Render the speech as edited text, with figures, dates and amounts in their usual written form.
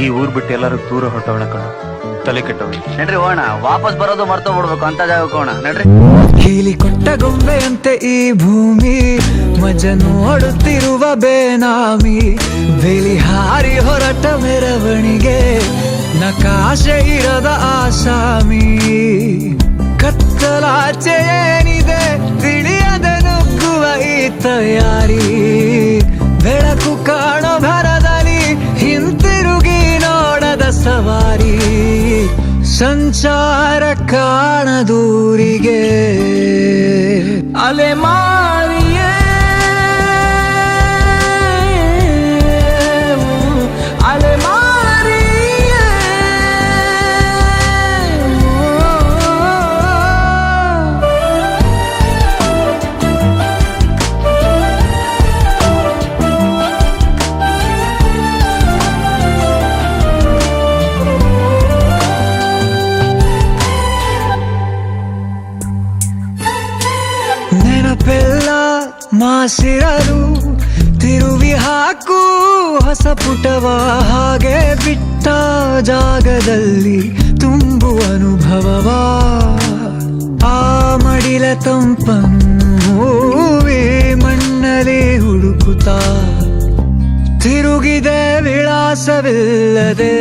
ಈ ಊರ್ ಬಿಟ್ಟು ಎಲ್ಲರೂ ದೂರ ಹೊರಟವಣ ಕಣ, ತಲೆ ಕೆಟ್ಟವಣ. ನಡ್ರಿ ಹೋಣ, ವಾಪಸ್ ಬರೋದು ಮರ್ತೋಗ್ಬಿಡ್ಬೇಕು ಅಂತ ಜಾಗಕ್ಕೆ ಹೋಣ ನಡ್ರಿ. ಕೀಲಿ ಕೊಟ್ಟ ಗೊಂಬೆಯಂತೆ ಈ ಭೂಮಿ, ಮಜ ನೋಡುತ್ತಿರುವ ಬೇನಾಮಿ, ಬೇಲಿ ಹಾರಿ ಹೊರಟ ಮೆರವಣಿಗೆ, ನಕಾಶೆ ಇರದ ಆಸಾಮಿ. ಕತ್ತಲಾಚೆ ಏನಿದೆ ತಿಳಿಯದೆ ನುಗ್ಗುವ ಈ ತಯಾರಿ, ಬೆಳಕು ಕಾಣೋ ಭರದಲ್ಲಿ ಹಿಂತಿರುಗಿ ನೋಡದ ಸವಾರಿ, ಸಂಚಾರ ಕಾಣದೂರಿಗೆ ಅಲೆಮಾರಿಯೇ ಅಲೆಮಾರಿಯೇ. ನೆನಪೆಲ್ಲ ಮಾಸಿರಲು ತಿರುವಿ ಹಾಕು ಹೊಸ ಪುಟವ, ಹಾಗೆ ಬಿಟ್ಟ ಜಾಗದಲ್ಲಿ ತುಂಬು ಅನುಭವವ. ಆ ಮಡಿಲ ತಂಪನ್ನು ಮಣ್ಣಲ್ಲಿ ಹುಡುಕುತ್ತಾ ತಿರುಗಿದೆ ವಿಳಾಸವಿಲ್ಲದೆ.